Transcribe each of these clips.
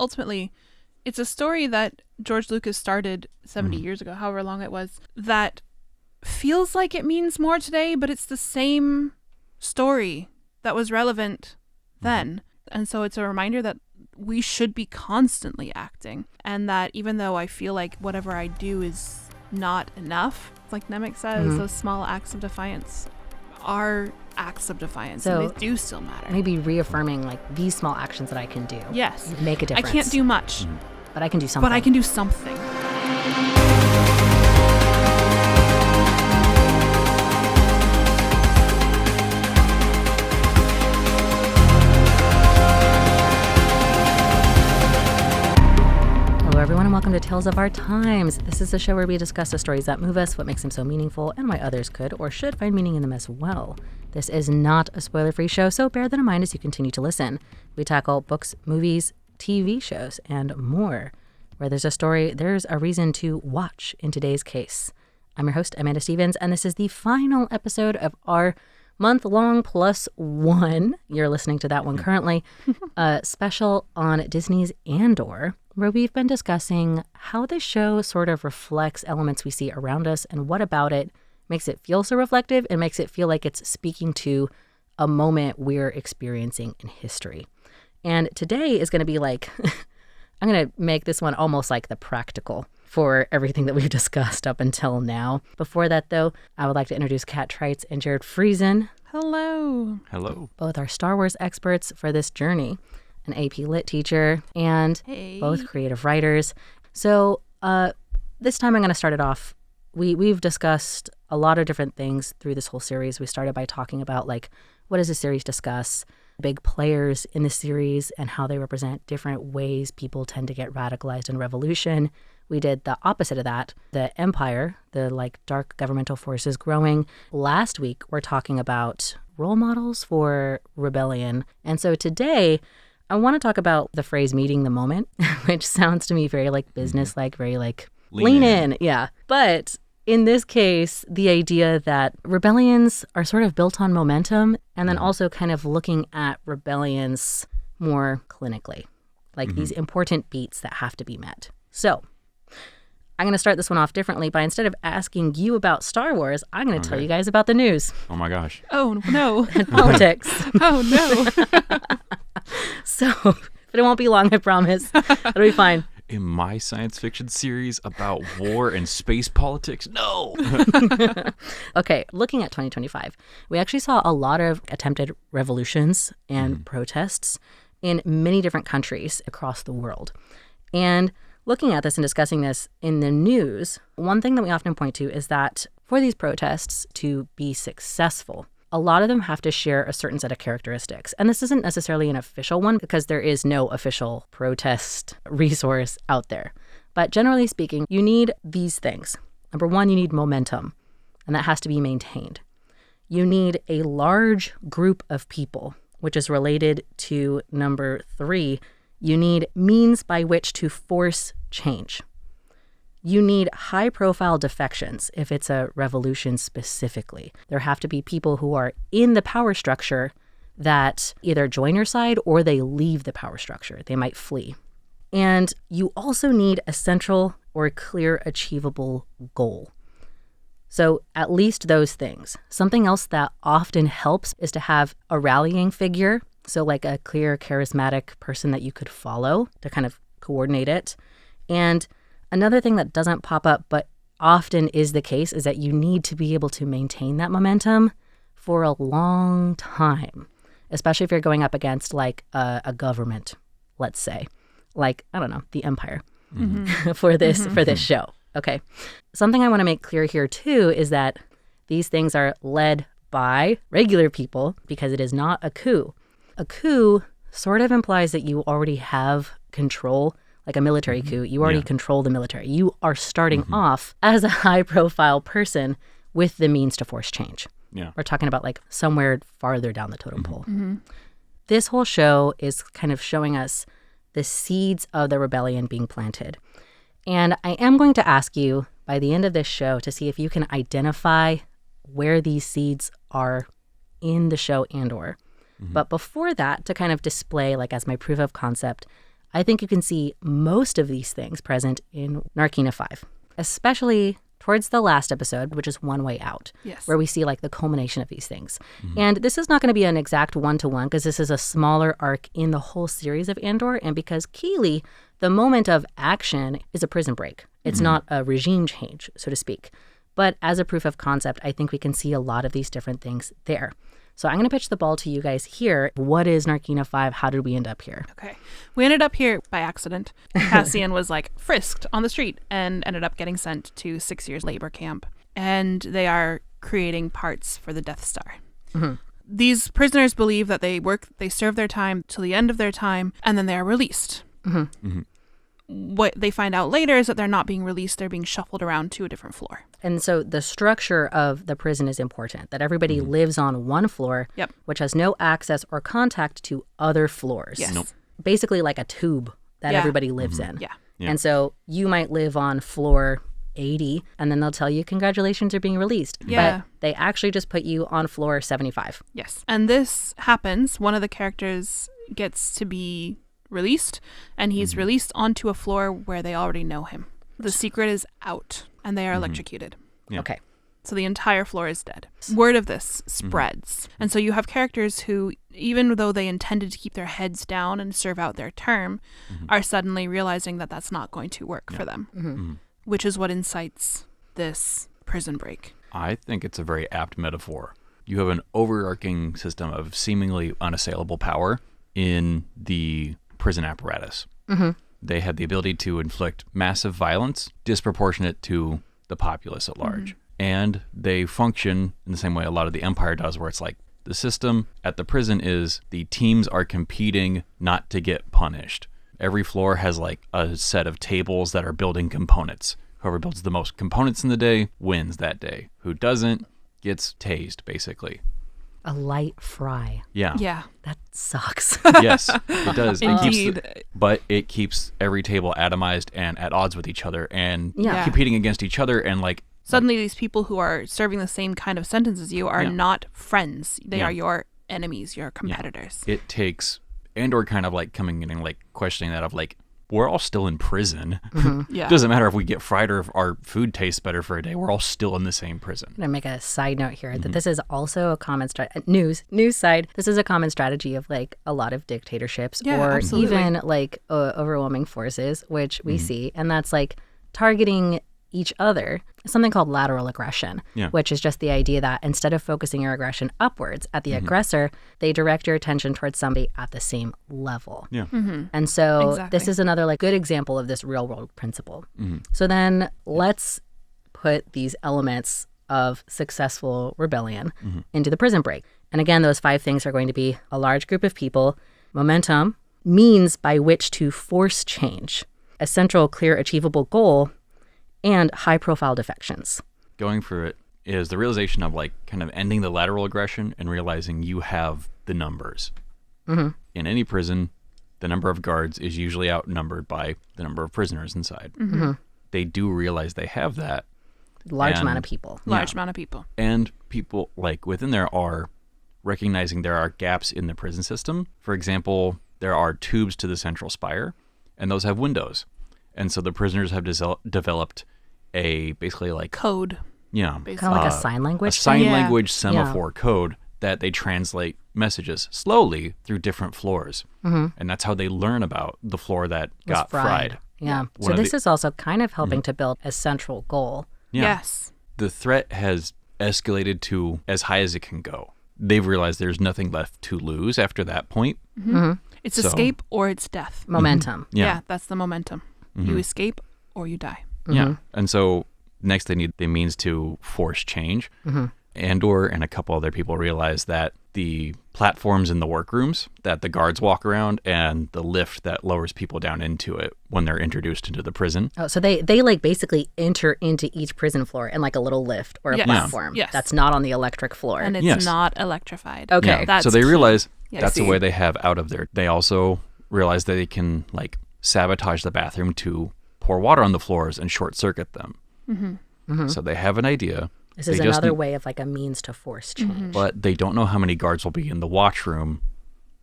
ultimately, it's a story that George Lucas started 70 years ago, however long it was, that feels like it means more today, but it's the same story that was relevant then. And so it's a reminder that we should be constantly acting, and that even though I feel like whatever I do is not enough, like Nemec says, those small acts of defiance are acts of defiance, so and they do still matter. Maybe reaffirming like these small actions that I can do. Yes. Make a difference. I can't do much. But I can do something. But I can do something. Hello, everyone, and welcome to Tales of Our Times. This is the show where we discuss the stories that move us, what makes them so meaningful, and why others could or should find meaning in them as well. This is not a spoiler-free show, so bear that in mind as you continue to listen. We tackle books, movies, TV shows, and more. Where there's a story, there's a reason to watch in today's case. I'm your host, Amanda Stevens, and this is the final episode of our month-long +1, you're listening to that one currently, special on Disney's Andor, where we've been discussing how the show sort of reflects elements we see around us and what about it makes it feel so reflective and makes it feel like it's speaking to a moment we're experiencing in history. And today is going to be like... I'm going to make this one almost like the practical for everything that we've discussed up until now. Before that, though, I would like to introduce Cat Trites and Jared Friesen. Hello. Hello. Both are Star Wars experts for this journey, an AP Lit teacher, and both creative writers. So this time I'm going to start it off. We've discussed a lot of different things through this whole series. We started by talking about, like, what does the series discuss? Big players in the series and how they represent different ways people tend to get radicalized in revolution. We did the opposite of that, the empire, the like dark governmental forces growing. Last week, we're talking about role models for rebellion. And so today, I want to talk about the phrase meeting the moment, which sounds to me very like business-like, very like lean in. Yeah. But in this case, the idea that rebellions are sort of built on momentum and then also kind of looking at rebellions more clinically, like these important beats that have to be met. So I'm going to start this one off differently by instead of asking you about Star Wars, I'm going to tell you guys about the news. Oh, my gosh. Oh, no. And politics. Oh, no. So, but it won't be long, I promise. It'll be fine. In my science fiction series about war and space politics? No! Okay, looking at 2025, we actually saw a lot of attempted revolutions and protests in many different countries across the world. And looking at this and discussing this in the news, one thing that we often point to is that for these protests to be successful, a lot of them have to share a certain set of characteristics. And this isn't necessarily an official one because there is no official protest resource out there. But generally speaking, you need these things. Number one, you need momentum, and that has to be maintained. You need a large group of people, which is related to number three. You need means by which to force change. You need high-profile defections if it's a revolution specifically. There have to be people who are in the power structure that either join your side or they leave the power structure. They might flee. And you also need a central or clear achievable goal. So at least those things. Something else that often helps is to have a rallying figure. So like a clear, charismatic person that you could follow to kind of coordinate it. And another thing that doesn't pop up but often is the case is that you need to be able to maintain that momentum for a long time, especially if you're going up against like a government, let's say, like, I don't know, the empire for this show. Okay. Something I want to make clear here too is that these things are led by regular people because it is not a coup. A coup sort of implies that you already have control. Like a military coup, you already control the military. You are starting off as a high-profile person with the means to force change. Yeah. We're talking about like somewhere farther down the totem pole. This whole show is kind of showing us the seeds of the rebellion being planted. And I am going to ask you by the end of this show to see if you can identify where these seeds are in the show Andor. But before that, to kind of display like as my proof of concept, I think you can see most of these things present in Narkina 5, especially towards the last episode, which is One Way Out, Yes. where we see like the culmination of these things. And this is not going to be an exact one-to-one because this is a smaller arc in the whole series of Andor, and because Keeley, the moment of action is a prison break. It's not a regime change, so to speak. But as a proof of concept, I think we can see a lot of these different things there. So I'm going to pitch the ball to you guys here. What is Narkina 5? How did we end up here? Okay. We ended up here by accident. Cassian was like frisked on the street and ended up getting sent to 6 years labor camp. And they are creating parts for the Death Star. These prisoners believe that they serve their time till the end of their time, and then they are released. What they find out later is that they're not being released. They're being shuffled around to a different floor. And so the structure of the prison is important, that everybody lives on one floor, Yep. which has no access or contact to other floors. Yes. Nope. Basically like a tube that Yeah. everybody lives in. Yeah. Yeah. And so you might live on floor 80, and then they'll tell you, congratulations, you're being released. Yeah. But they actually just put you on floor 75. Yes. And this happens. One of the characters gets to be released, and he's released onto a floor where they already know him. The secret is out, and they are electrocuted. Yeah. Okay. So the entire floor is dead. Word of this spreads. And so you have characters who, even though they intended to keep their heads down and serve out their term, are suddenly realizing that that's not going to work for them, which is what incites this prison break. I think it's a very apt metaphor. You have an overarching system of seemingly unassailable power in the prison apparatus. They had the ability to inflict massive violence disproportionate to the populace at large. And they function in the same way a lot of the Empire does, where it's like the system at the prison is the teams are competing not to get punished. Every floor has like a set of tables that are building components. Whoever builds the most components in the day wins that day. Who doesn't gets tased, basically. A light fry. Yeah. Yeah. That sucks. Yes, it does. Indeed. But it keeps every table atomized and at odds with each other and Yeah. competing against each other, and like Suddenly these people who are serving the same kind of sentence as you are Yeah. not friends. They Yeah. are your enemies, your competitors. it takes Andor kind of like coming in and like questioning that of like, we're all still in prison. Yeah. Doesn't matter if we get fried or if our food tastes better for a day. We're all still in the same prison. I'm going to make a side note here that this is also a common news side. This is a common strategy of like a lot of dictatorships Yeah, or absolutely. even like overwhelming forces, which we see. And that's like targeting each other, something called lateral aggression, Yeah. which is just the idea that instead of focusing your aggression upwards at the aggressor, they direct your attention towards somebody at the same level. Yeah. And so Exactly. this is another like good example of this real world principle. So then let's put these elements of successful rebellion into the prison break. And again, those 5 things are going to be a large group of people, momentum, means by which to force change, a central, clear, achievable goal, and high profile defections. Going for it is the realization of like kind of ending the lateral aggression and realizing you have the numbers. In any prison, the number of guards is usually outnumbered by the number of prisoners inside. They do realize they have that. Large And- amount of people. Large amount of people. And people like within there are recognizing there are gaps in the prison system. For example, there are tubes to the central spire, and those have windows. And so the prisoners have developed a basically like Code. Kind of like a sign language. a sign Yeah. language semaphore code that they translate messages slowly through different floors. And that's how they learn about the floor that Was got fried. Yeah. One So of this the- is also kind of helping to build a central goal. Yeah. Yes. The threat has escalated to as high as it can go. They've realized there's nothing left to lose after that point. It's So- escape or it's death. Momentum. Yeah, that's the momentum. You escape or you die. Yeah. And so next they need the means to force change. Andor and a couple other people realize that the platforms in the workrooms that the guards walk around and the lift that lowers people down into it when they're introduced into the prison. Oh, so they like basically enter into each prison floor in like a little lift or a Yes. platform. Yes. That's not on the electric floor. And it's Yes. not electrified. Okay. Yeah. That's So they key. realize Yeah, that's see. a way they have out of there. They also realize that they can like sabotage the bathroom to pour water on the floors and short circuit them. So they have an idea. This They is just another need- way of like a means to force change. But they don't know how many guards will be in the watchroom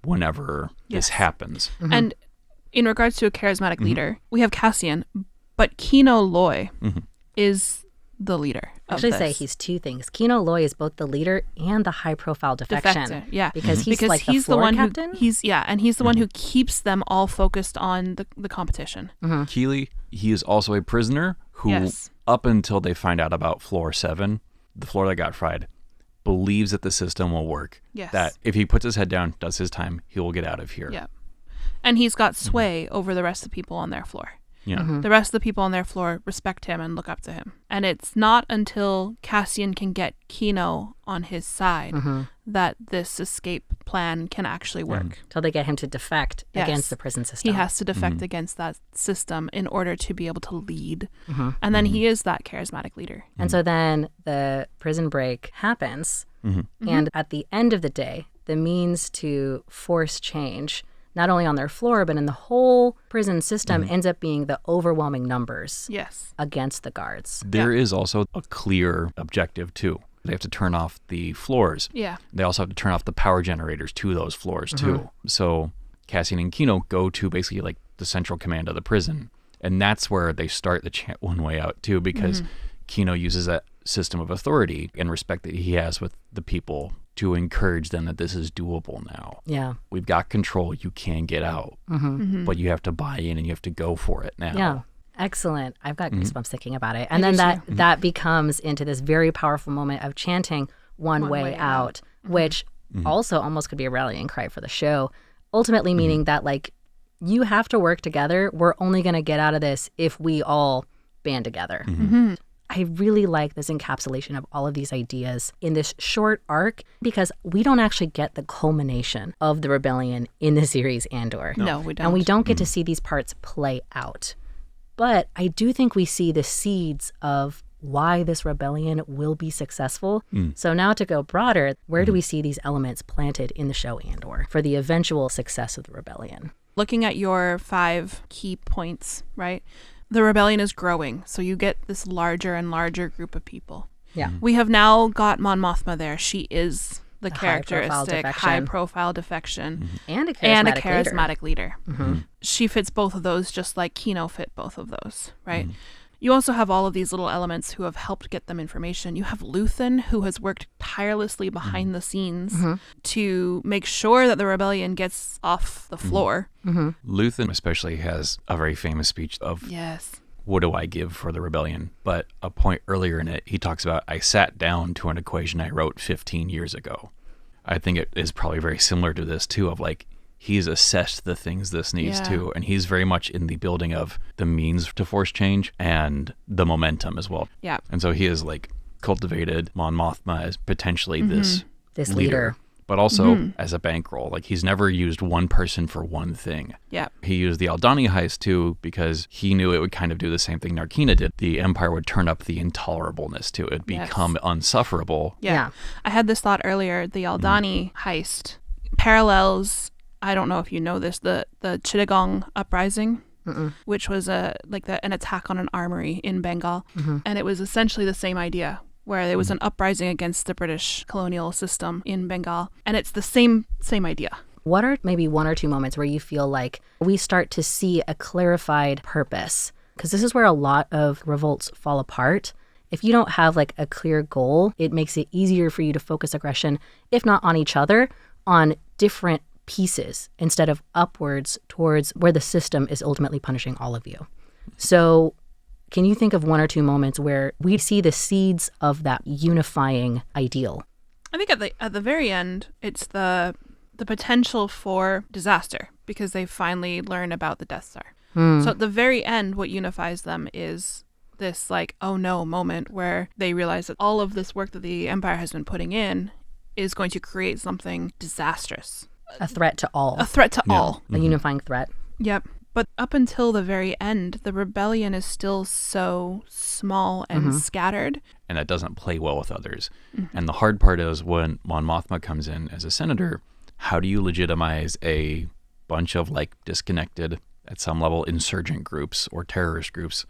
whenever this happens. And in regards to a charismatic leader, we have Cassian, but Kino Loy is the leader of Actually, this. say he's two things. Kino Loy is both the leader and the high-profile defection. Defector, yeah, because he's like the floor one captain. and he's the one who keeps them all focused on the competition. Keeley, he is also a prisoner who, up until they find out about Floor 7, the floor that got fried, believes that the system will work. Yes. That if he puts his head down, does his time, he will get out of here. Yeah. And he's got sway over the rest of the people on their floor. Yeah. The rest of the people on their floor respect him and look up to him. And it's not until Cassian can get Kino on his side that this escape plan can actually work. Till they get him to defect against the prison system. He has to defect against that system in order to be able to lead. And then he is that charismatic leader. And so then the prison break happens. And at the end of the day, the means to force change, not only on their floor, but in the whole prison system, ends up being the overwhelming numbers against the guards. There is also a clear objective, too. They have to turn off the floors. Yeah. They also have to turn off the power generators to those floors, too. So Cassian and Kino go to basically like the central command of the prison. And that's where they start the chant One Way Out, too, because Kino uses that system of authority and respect that he has with the people to encourage them that this is doable now. Yeah. We've got control. You can get out. But you have to buy in and you have to go for it now. Yeah. Excellent. I've got goosebumps thinking about it. And then that becomes into this very powerful moment of chanting One way out, which also almost could be a rallying cry for the show, ultimately meaning that, like, you have to work together. We're only going to get out of this if we all band together. I really like this encapsulation of all of these ideas in this short arc because we don't actually get the culmination of the rebellion in the series Andor. No, we don't. And we don't get to see these parts play out. But I do think we see the seeds of why this rebellion will be successful. So now to go broader, where do we see these elements planted in the show Andor for the eventual success of the rebellion? Looking at your 5 key points, right? The rebellion is growing, so you get this larger and larger group of people. Yeah. We have now got Mon Mothma there. She is the high-profile characteristic defection. high-profile defection And a charismatic leader. She fits both of those just like Kino fit both of those, right? You also have all of these little elements who have helped get them information. You have Luthen, who has worked tirelessly behind the scenes to make sure that the rebellion gets off the floor. Luthen especially has a very famous speech of what do I give for the rebellion? But a point earlier in it, he talks about, I sat down to an equation I wrote 15 years ago. I think it is probably very similar to this too, of like, he's assessed the things this needs to, and he's very much in the building of the means to force change and the momentum as well. Yeah. And so he has like cultivated Mon Mothma as potentially this leader. But also as a bankroll. Like, he's never used one person for one thing. Yeah. He used the Aldani heist too because he knew it would kind of do the same thing Narkina did. The Empire would turn up the intolerableness to it. It'd become unsufferable. Yeah. I had this thought earlier. The Aldani heist parallels, I don't know if you know this, the Chittagong uprising, which was an attack on an armory in Bengal. And it was essentially the same idea, where there was an uprising against the British colonial system in Bengal. And it's the same idea. What are maybe 1 or 2 moments where you feel like we start to see a clarified purpose? Because this is where a lot of revolts fall apart. If you don't have like a clear goal, it makes it easier for you to focus aggression, if not on each other, on different pieces instead of upwards towards where the system is ultimately punishing all of you. So can you think of 1 or 2 moments where we see the seeds of that unifying ideal? I think at the very end, it's the potential for disaster because they finally learn about the Death Star. So at the very end, what unifies them is this like, oh no moment where they realize that all of this work that the Empire has been putting in is going to create something disastrous. A threat to all. A threat to all. A unifying threat. Yep. But up until the very end, the rebellion is still so small and scattered. And that doesn't play well with others. And the hard part is when Mon Mothma comes in as a senator, how do you legitimize a bunch of like disconnected, at some level, insurgent groups or terrorist groups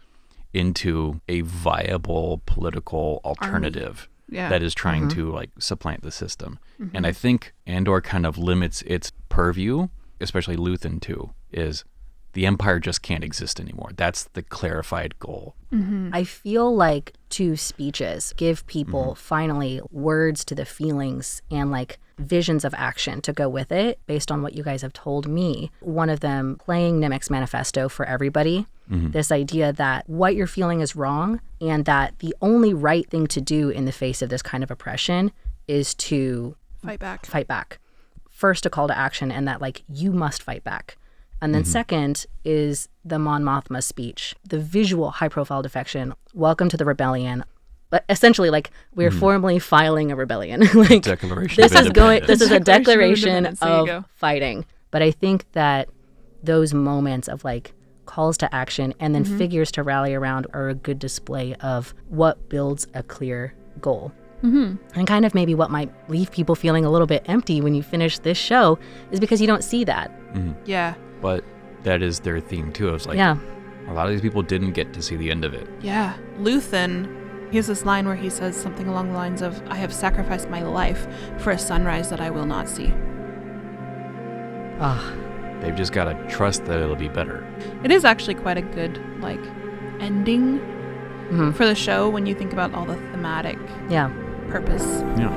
into a viable political alternative that is trying to like supplant the system? And I think Andor kind of limits its purview, especially Luthen too, is the Empire just can't exist anymore. That's the clarified goal. I feel like 2 speeches give people finally words to the feelings and like visions of action to go with it based on what you guys have told me. One of them playing Nemec's manifesto for everybody. This idea that what you're feeling is wrong and that the only right thing to do in the face of this kind of oppression is to Fight back. Fight back. First, a call to action, and that like you must fight back. And then second is the Mon Mothma speech, the visual high-profile defection. Welcome to the rebellion. But essentially, like we're formally filing a rebellion. Like Declaration this of is going. This is a Declaration declaration of Independence. There you of go. fighting. But I think that those moments of like calls to action and then figures to rally around are a good display of what builds a clear goal. And kind of maybe what might leave people feeling a little bit empty when you finish this show is because you don't see that. Yeah. But that is their theme too. It's like Yeah. a lot of these people didn't get to see the end of it. Yeah. Luthen, he has this line where he says something along the lines of, I have sacrificed my life for a sunrise that I will not see. They've just got to trust that it'll be better. It is actually quite a good, like, ending for the show when you think about all the thematic Yeah. purpose. Yeah.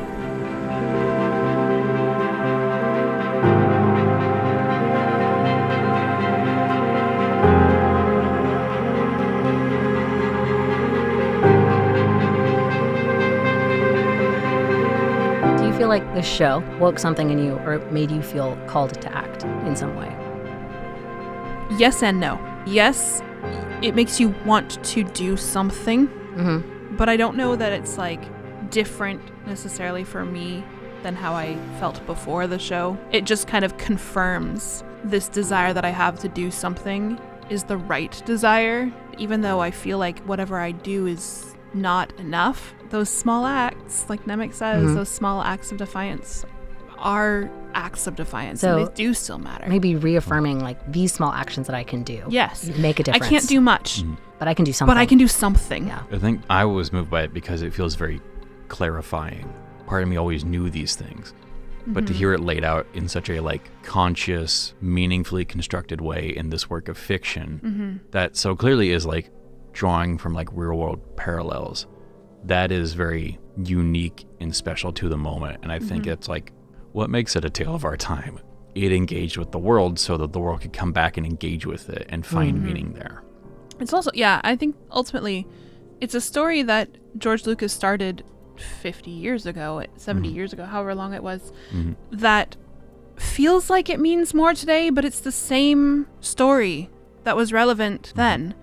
Do you feel like the show woke something in you or made you feel called to act in some way? Yes and no. Yes, it makes you want to do something, but I don't know that it's like different necessarily for me than how I felt before the show. It just kind of confirms this desire that I have to do something is the right desire, even though I feel like whatever I do is not enough. Those small acts, like Nemec says, those small acts of defiance are acts of defiance, So and they do still matter. maybe reaffirming like these small actions that I can do. Yes. Make a difference. I can't do much, but I can do something. but I can do something. Yeah. I think I was moved by it because it feels very clarifying. Part of me always knew these things, but to hear it laid out in such a like conscious, meaningfully constructed way in this work of fiction that so clearly is like drawing from like real world parallels, that is very unique and special to the moment. And I think it's like what makes it a tale of our time. It engaged with the world so that the world could come back and engage with it and find meaning there. It's also, yeah, I think ultimately it's a story that George Lucas started 50 years ago, 70 years ago, however long it was, that feels like it means more today, but it's the same story that was relevant then.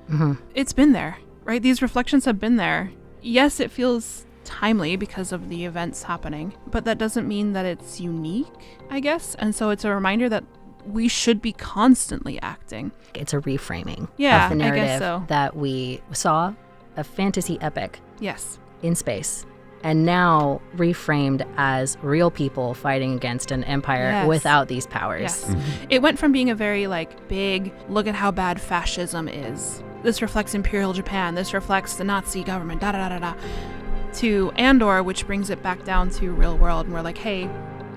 It's been there, right? These reflections have been there. Yes, it feels timely because of the events happening, but that doesn't mean that it's unique, I guess. And so it's a reminder that we should be constantly acting. It's a reframing Yeah, of the I guess narrative so. that we saw, a fantasy epic Yes. in space, and now reframed as real people fighting against an empire Yes. without these powers. Yes. It went from being a very like big, look at how bad fascism is. This reflects Imperial Japan. This reflects the Nazi government, da da da da da. To Andor, which brings it back down to real world. And we're like, hey,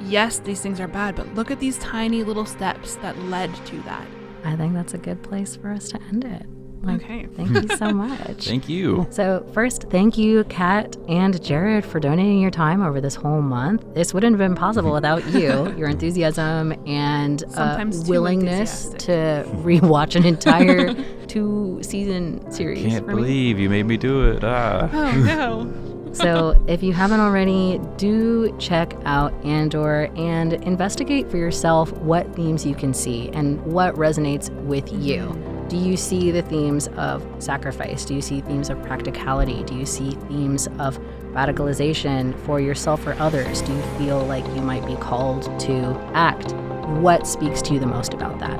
yes, these things are bad, but look at these tiny little steps that led to that. I think that's a good place for us to end it. Like, Okay. Thank you so much. Thank you. So first, thank you, Kat and Jared, for donating your time over this whole month. This wouldn't have been possible without you, your enthusiasm and Sometimes too willingness enthusiastic. to rewatch an entire 2-season series. Can't for me. believe you made me do it. Oh, no. So if you haven't already, do check out Andor and investigate for yourself what themes you can see and what resonates with you. Do you see the themes of sacrifice? Do you see themes of practicality? Do you see themes of radicalization for yourself or others? Do you feel like you might be called to act? What speaks to you the most about that?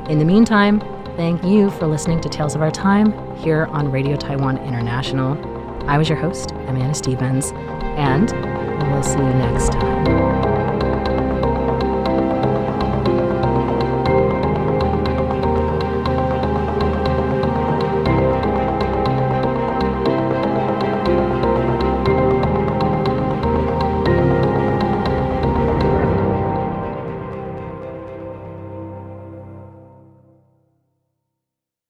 In the meantime, thank you for listening to Tales of Our Time here on Radio Taiwan International. I was your host, Amanda Stevens, and we'll see you next time.